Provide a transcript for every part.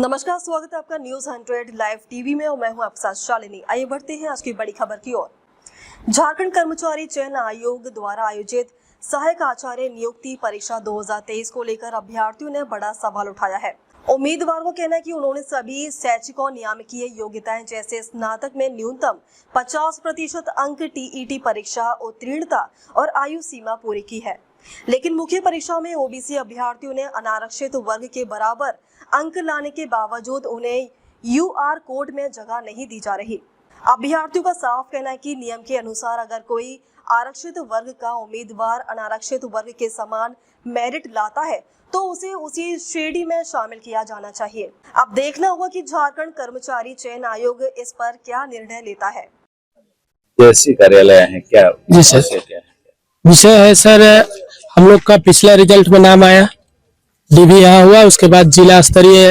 नमस्कार, स्वागत है आपका न्यूज 100 लाइव टीवी में और मैं हूं आपके साथ शालिनी। आइए बढ़ते हैं आज की बड़ी खबर की ओर। झारखंड कर्मचारी चयन आयोग द्वारा आयोजित सहायक आचार्य नियुक्ति परीक्षा 2023 को लेकर अभ्यर्थियों ने बड़ा सवाल उठाया है। उम्मीदवार को कहना है कि उन्होंने सभी शैक्षिक और नियामकीय योग्यताएं जैसे स्नातक में न्यूनतम 50% अंक टीईटी परीक्षा उत्तीर्णता और आयु सीमा पूरी की है, लेकिन मुख्य परीक्षा में ओबीसी अभ्यर्थियों ने अनारक्षित वर्ग के बराबर अंक लाने के बावजूद उन्हें यूआर कोड में जगह नहीं दी जा रही। अभ्यर्थियों का साफ कहना है कि नियम के अनुसार अगर कोई आरक्षित वर्ग का उम्मीदवार अनारक्षित वर्ग के समान मेरिट लाता है तो उसे उसी श्रेणी में शामिल किया जाना चाहिए। अब देखना होगा कि झारखंड कर्मचारी चयन आयोग इस पर क्या निर्णय लेता है। जैसी कार्यालय है क्या? जी सर, विषय है सर, हम लोग का पिछला रिजल्ट में नाम आया, डीबी यहाँ हुआ, उसके बाद जिला स्तरीय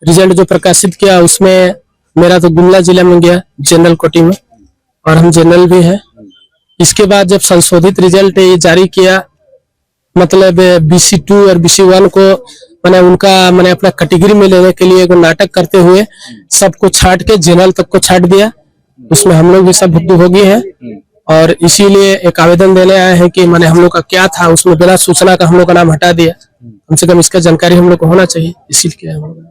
रिजल्ट जो प्रकाशित किया उसमें मेरा तो गुमला जिला में गया जनरल कोटी में, और हम जनरल भी हैं। इसके बाद जब संशोधित रिजल्ट ये जारी किया, मतलब BC2 और BC1 को मैंने अपना कैटेगरी में लेने के लिए एक नाटक करते हुए सबको छांट के जनरल तक को छांट दिया। उसमें हम लोग भी सब भुक्तभोगी हैं और इसीलिए एक आवेदन देने आए हैं कि हम लोग का क्या था उसमें बिना सूचना का हम लोग का नाम हटा दिया। कम से कम इसका जानकारी हम लोग को होना चाहिए, इसीलिए हम लोग।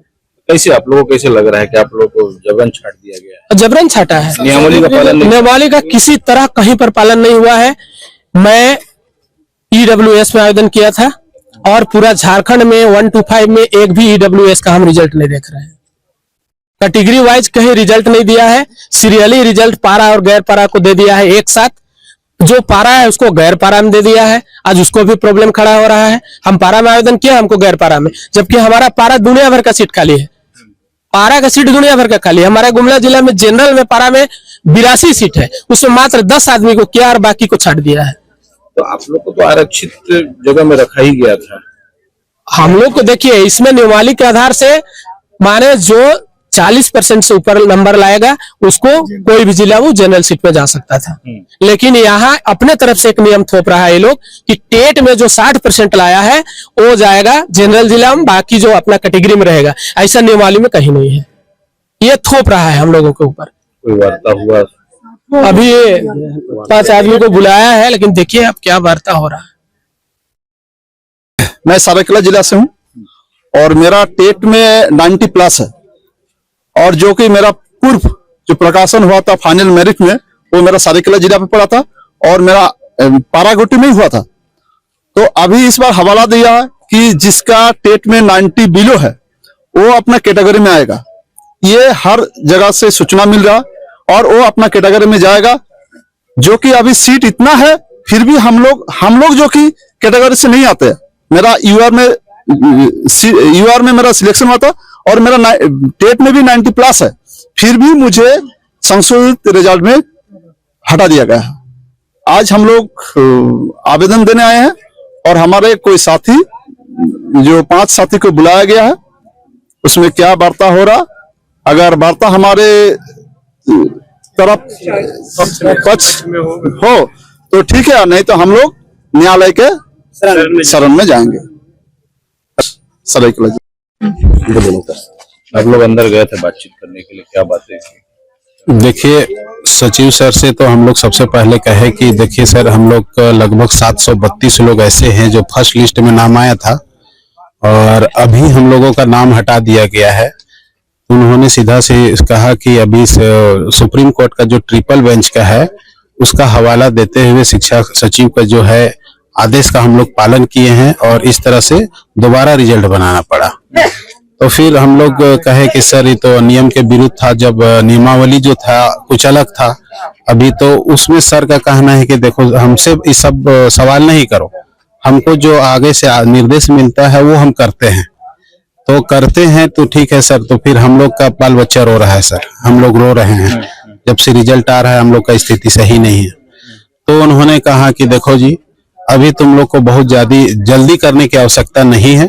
कैसे आप लोगों को कैसे लग रहा है कि आप लोगों को जबरन छाट दिया गया है? जबरन छाटा है, नियमावली का पालन नहीं, नियमावली का किसी तरह कहीं पर पालन नहीं हुआ है। मैं EWS में आवेदन किया था और पूरा झारखंड में 1 to 5 में एक भी EWS का हम रिजल्ट नहीं देख रहे हैं। कैटेगरी वाइज कहीं रिजल्ट नहीं दिया है, सीरियली रिजल्ट पारा और गैर पारा को दे दिया है एक साथ। जो पारा है उसको गैर पारा में दे दिया है, आज उसको भी प्रॉब्लम खड़ा हो रहा है। हम पारा में आवेदन किया, हमको गैर पारा में, जबकि हमारा पारा दुनिया भर का सीट खाली है। पारा का सीट दुनिया भर का खाली है। हमारा गुमला जिला में जनरल में पारा में 82 सीट है, उसमें मात्र 10 आदमी को किया और बाकी को छाट दिया है। तो आप लोग को तो आरक्षित जगह में रखा ही गया था। हम लोग को देखिए, इसमें नियमावली के आधार से माने जो 40% से ऊपर नंबर लाएगा उसको कोई भी जिला वो जनरल सीट में जा सकता था, लेकिन यहाँ अपने तरफ से एक नियम थोप रहा है ये लोग कि टेट में जो 60% लाया है वो जाएगा जनरल जिला में, बाकी जो अपना कैटेगरी में रहेगा। ऐसा नियमावली में कहीं नहीं है, ये थोप रहा है हम लोगों के ऊपर। कोई वार्ता हुआ? अभी 5 आदमी को बुलाया है, लेकिन देखिए अब क्या वार्ता हो रहा है। मैं सरायकेला जिला से हूँ और मेरा टेट में 90+ है, और जो कि मेरा पूर्व जो प्रकाशन हुआ था फाइनल मेरिट में वो मेरा सरायकेला जिला पे पड़ा था और मेरा पारागोटी में ही हुआ था। तो अभी इस बार हवाला दिया है कि जिसका टेट में 90 बिलो है वो अपना कैटेगरी में आएगा। ये हर जगह से सूचना मिल रहा और वो अपना कैटेगरी में जाएगा, जो कि अभी सीट इतना है फिर भी हम लोग जो कि कैटेगरी से नहीं आते। मेरा यूआर में मेरा सिलेक्शन हुआ था और मेरा टेट में भी 90+ है, फिर भी मुझे संशोधित रिजल्ट में हटा दिया गया है। आज हम लोग आवेदन देने आए हैं और हमारे कोई साथी, जो 5 साथी को बुलाया गया है, उसमें क्या वार्ता हो रहा, अगर वार्ता हमारे तरफ पक्ष हो तो ठीक है, नहीं तो हम लोग न्यायालय के शरण में जाएंगे। सरायकेला आप लोग अंदर गए थे बातचीत करने के लिए, क्या बातें की? देखिए, सचिव सर से तो हम लोग सबसे पहले कहे कि देखिए सर, हम लोग लगभग 732 लोग ऐसे हैं जो फर्स्ट लिस्ट में नाम आया था और अभी हम लोगों का नाम हटा दिया गया है। उन्होंने सीधा से कहा कि अभी सुप्रीम कोर्ट का जो ट्रिपल बेंच का है उसका हवाला देते हुए शिक्षा सचिव का जो है आदेश का हम लोग पालन किए हैं और इस तरह से दोबारा रिजल्ट बनाना पड़ा। तो फिर हम लोग कहे कि सर ये तो नियम के विरुद्ध था, जब नियमावली जो था कुछ अलग था। अभी तो उसमें सर का कहना है कि देखो, हमसे ये सब सवाल नहीं करो, हमको जो आगे से निर्देश मिलता है वो हम करते हैं, तो करते हैं तो ठीक है सर। तो फिर हम लोग का बाल बच्चा रो रहा है सर, हम लोग रो रहे हैं, जब से रिजल्ट आ रहा है हम लोग का स्थिति सही नहीं है। तो उन्होंने कहा कि देखो जी, अभी तुम लोग को बहुत जल्दी करने की आवश्यकता नहीं है,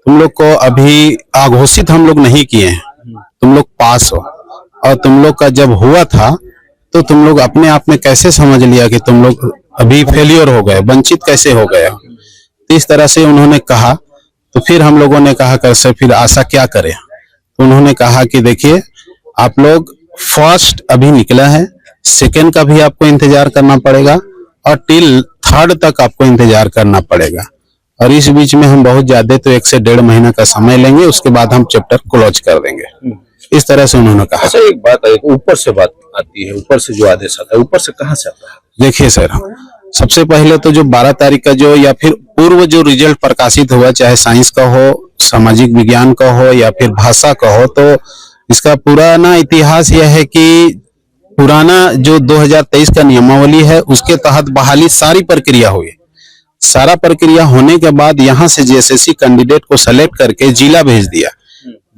तुम लोग को अभी आघोषित हम लोग नहीं किए हैं, तुम लोग पास हो, और तुम लोग का जब हुआ था तो तुम लोग अपने आप में कैसे समझ लिया कि तुम लोग अभी फेलियर हो गए, वंचित कैसे हो गए। इस तरह से उन्होंने कहा। तो फिर हम लोगों ने कहा कि सर फिर आशा क्या करें, उन्होंने कहा कि देखिए आप लोग फर्स्ट अभी निकला है, सेकंड का भी आपको इंतजार करना पड़ेगा और टिल थर्ड तक आपको इंतजार करना पड़ेगा। और इस बीच में हम बहुत ज्यादा तो 1 से 1.5 महीना का समय लेंगे, उसके बाद हम चैप्टर क्लोज कर देंगे। इस तरह से उन्होंने कहा। अच्छा, एक बात है, ऊपर से बात आती है, ऊपर से जो आदेश आता है, ऊपर से कहाँ से आता है? देखिए सर, सबसे पहले तो जो 12 तारीख का जो या फिर पूर्व जो रिजल्ट प्रकाशित हुआ, चाहे साइंस का हो, सामाजिक विज्ञान का हो या फिर भाषा का हो, तो इसका पुराना इतिहास यह है कि पुराना जो 2023 का नियमावली है उसके तहत बहाली सारी प्रक्रिया हुई। सारा प्रक्रिया होने के बाद यहाँ से जेएसएससी कैंडिडेट को सेलेक्ट करके जिला भेज दिया।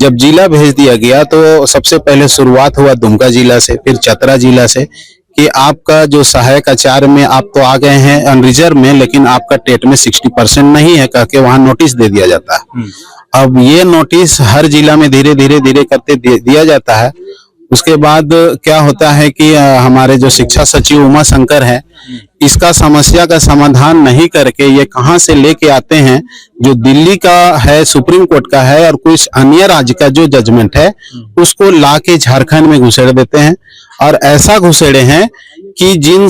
जब जिला भेज दिया गया तो सबसे पहले शुरुआत हुआ दुमका जिला से, फिर चतरा जिला से, कि आपका जो सहायक आचार्य में आप तो आ गए हैं अनरिजर्व में, लेकिन आपका टेट में 60% नहीं है कह के वहां नोटिस दे दिया जाता है। अब ये नोटिस हर जिला में धीरे धीरे करते दिया जाता है। उसके बाद क्या होता है कि हमारे जो शिक्षा सचिव उमा शंकर है, इसका समस्या का समाधान नहीं करके ये कहां से लेके आते हैं, जो दिल्ली का है, सुप्रीम कोर्ट का है और कुछ अन्य राज्य का जो जजमेंट है उसको लाके झारखंड में घुसेड़ देते हैं। और ऐसा घुसेड़े हैं कि जिन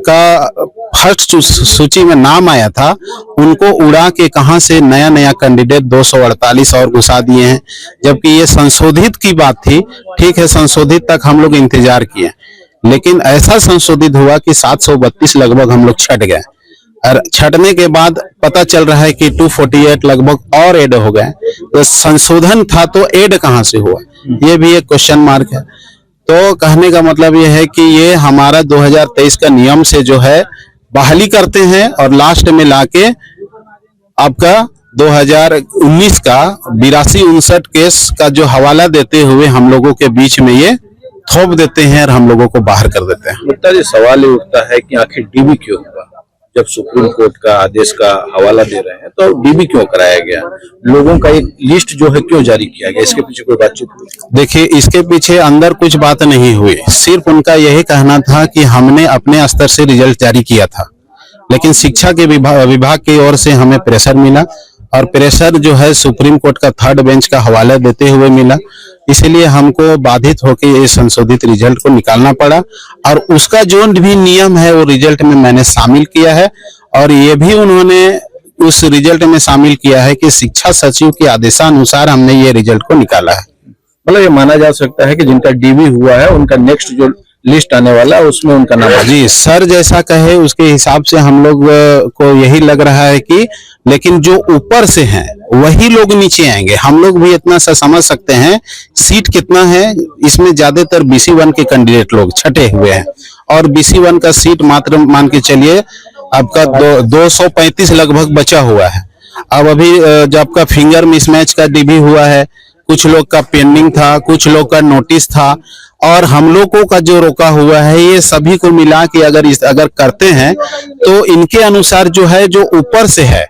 का फर्स्ट सूची में नाम आया था उनको उड़ा के कहां से नया नया कैंडिडेट 248 और घुसा दिए हैं, जबकि ये संशोधित की बात थी। ठीक है, संशोधित तक हम लोग इंतजार किए, लेकिन ऐसा संशोधित हुआ कि 732 लगभग हम लोग छट गए। और छटने के बाद पता चल रहा है कि 248 लगभग और ऐड हो गए। तो संशोधन था तो ऐड कहां से हुआ, ये भी एक क्वेश्चन मार्क है। तो कहने का मतलब ये है कि ये हमारा 2023 का नियम से जो है बहाली करते हैं और लास्ट में लाके आपका 2019 का 82-59 केस का जो हवाला देते हुए हम लोगों के बीच में ये थोप देते हैं और हम लोगों को बाहर कर देते हैं। मुक्ता जी, सवाल ये उठता है कि आखिर डीबी क्यों हुआ? जब सुप्रीम कोर्ट का आदेश का हवाला दे रहे हैं तो डीबी क्यों कराया गया? लोगों का एक लिस्ट जो है क्यों जारी किया गया? इसके पीछे कोई बातचीत हुई? देखिए, इसके पीछे अंदर कुछ बात नहीं हुई, सिर्फ उनका यही कहना था कि हमने अपने स्तर से रिजल्ट जारी किया था, लेकिन शिक्षा के विभाग की ओर से हमें प्रेशर मिला और प्रेशर जो है सुप्रीम कोर्ट का 3rd बेंच का हवाला देते हुए मिला। इसलिए हमको बाधित होकर ये संशोधित रिजल्ट को निकालना पड़ा और उसका जो भी नियम है वो रिजल्ट में मैंने शामिल किया है। और ये भी उन्होंने उस रिजल्ट में शामिल किया है कि शिक्षा सचिव के आदेशानुसार हमने ये रिजल्ट को निकाला है। मतलब ये माना जा सकता है कि जिनका डीबी हुआ है उनका नेक्स्ट जो लिस्ट आने वाला है उसमें उनका नाम है। जी, सर जैसा कहे उसके हिसाब से हम लोग को यही लग रहा है कि, लेकिन जो ऊपर से हैं वही लोग नीचे आएंगे। हम लोग भी इतना सा समझ सकते हैं, सीट कितना है इसमें, ज्यादातर BC1 के कैंडिडेट लोग छटे हुए हैं और BC1 का सीट मात्र मान के चलिए आपका 235 लगभग बचा हुआ है। अब अभी जब आपका फिंगर मिसमैच का डीबी हुआ है, कुछ लोग का पेंडिंग था, कुछ लोग का नोटिस था और हम लोगों का जो रोका हुआ है, ये सभी को मिला के अगर करते हैं तो इनके अनुसार जो है जो ऊपर से है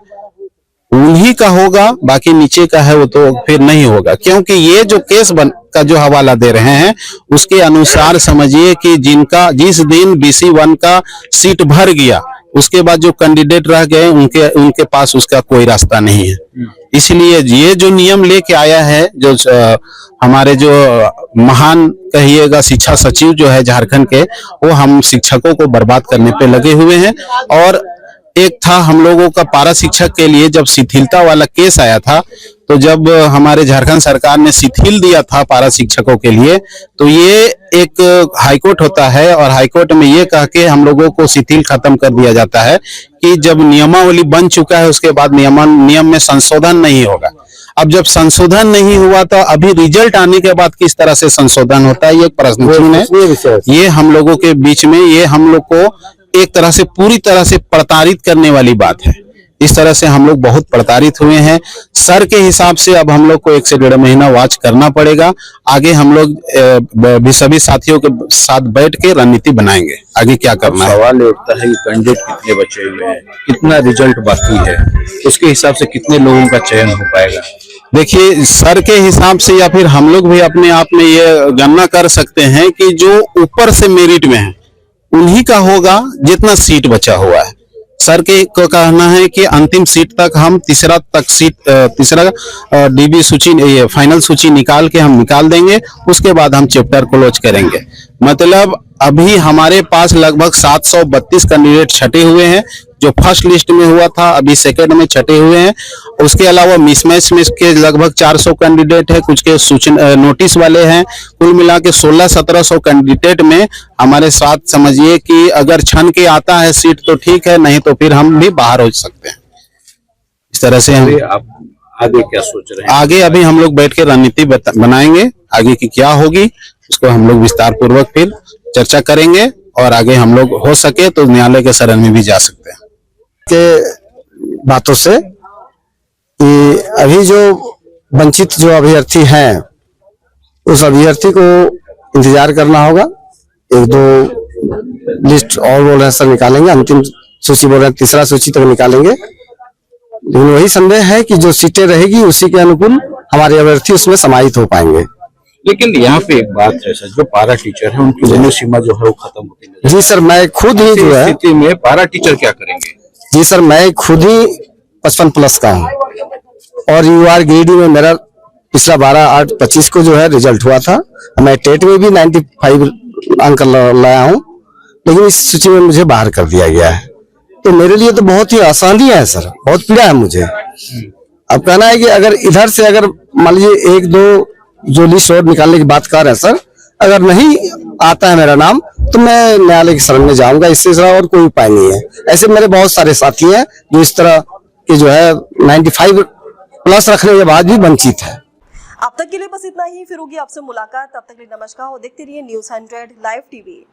उन्हीं का होगा, बाकी नीचे का है वो तो फिर नहीं होगा। क्योंकि ये जो केस का जो हवाला दे रहे हैं उसके अनुसार समझिए कि जिस दिन BC1 का सीट भर गया उसके बाद जो कैंडिडेट रह गए उनके पास उसका कोई रास्ता नहीं है। इसलिए ये जो नियम लेके आया है जो हमारे जो महान कहिएगा शिक्षा सचिव जो है झारखंड के, वो हम शिक्षकों को बर्बाद करने पे लगे हुए हैं। और एक था हम लोगों का पारा शिक्षक के लिए जब शिथिलता वाला केस आया था, तो जब हमारे झारखंड सरकार ने शिथिल दिया था पारा शिक्षकों के लिए, तो ये एक हाईकोर्ट होता है और हाईकोर्ट में ये कह के हम लोगों को शिथिल खत्म कर दिया जाता है कि जब नियमावली बन चुका है उसके बाद नियम में संशोधन नहीं होगा। अब जब संशोधन नहीं हुआ तो अभी रिजल्ट आने के बाद किस तरह से संशोधन होता है, ये प्रश्न है। ये हम लोगों के बीच में ये हम लोग को एक तरह से पूरी तरह से प्रताड़ित करने वाली बात है। इस तरह से हम लोग बहुत प्रताड़ित हुए हैं। सर के हिसाब से अब हम लोग को 1 से 1.5 महीना वॉच करना पड़ेगा। आगे हम लोग भी सभी साथियों के साथ बैठ के रणनीति बनाएंगे आगे क्या करना है। सवाल उठता है कि कैंडिडेट कितने बचे हुए हैं, कितना रिजल्ट बाकी है, उसके हिसाब से कितने लोगों का चयन हो पाएगा? देखिए, सर के हिसाब से या फिर हम लोग भी अपने आप में ये गणना कर सकते हैं कि जो ऊपर से मेरिट में है उन्हीं का होगा जितना सीट बचा हुआ है। सर के को कहना है कि अंतिम सीट तक हम तीसरा डीबी सूची, ये फाइनल सूची निकाल के हम निकाल देंगे, उसके बाद हम चैप्टर क्लोज करेंगे। मतलब अभी हमारे पास लगभग 732 कैंडिडेट छटे हुए हैं, जो फर्स्ट लिस्ट में हुआ था अभी सेकंड में छटे हुए हैं। उसके अलावा मिसमैच में के लगभग 400 कैंडिडेट है, कुछ के सूचना नोटिस वाले हैं। कुल मिला के 1600-1700 कैंडिडेट में हमारे साथ समझिए कि अगर छन के आता है सीट तो ठीक है, नहीं तो फिर हम भी बाहर हो सकते हैं। इस तरह से हम आप आगे क्या सोच रहे हैं? आगे अभी हम लोग बैठ के रणनीति बनाएंगे, आगे की क्या होगी उसको हम लोग विस्तार पूर्वक फिर चर्चा करेंगे, और आगे हम लोग हो सके तो न्यायालय के शरण में भी जा सकते हैं। के बातों से कि अभी जो वंचित जो अभ्यर्थी हैं, उस अभ्यर्थी को इंतजार करना होगा। एक दो लिस्ट और बोल रहे हैं सर निकालेंगे, अंतिम सूची बोल रहे हैं तीसरा सूची तक निकालेंगे, लेकिन वही संदेह है कि जो सीटें रहेगी उसी के अनुकूल हमारे अभ्यर्थी उसमें समाहित हो पाएंगे। लेकिन यहाँ पे एक बात है सर, जो पारा टीचर है उनकी उम्र सीमा जो है वो खत्म होती है। जी सर, मैं खुद ही जो है, स्थिति में पारा टीचर क्या करेंगे? जी सर, मैं खुद ही 55+ का हूँ और यूआर गिरिडीह में मेरा पिछला 12/8/25 को जो है रिजल्ट हुआ था। मैं टेट में भी 95 अंक लाया हूँ, लेकिन इस सूची में मुझे बाहर कर दिया गया है। तो मेरे लिए तो बहुत ही आसानी है सर, बहुत पीड़ा है मुझे। अब कहना है कि अगर इधर से अगर मान लीजिए एक दो जो लिस्ट और निकालने की बात कर रहे हैं सर, अगर नहीं आता है मेरा नाम तो मैं न्यायालय की शरण में जाऊंगा, इससे ज्यादा और कोई उपाय नहीं है। ऐसे मेरे बहुत सारे साथी हैं जो इस तरह के जो है 95+ रखने के बाद भी वंचित है। अब तक के लिए बस इतना ही, फिर होगी आपसे मुलाकात। तब तक के लिए नमस्कार और देखते रहिए News 100 लाइव टीवी।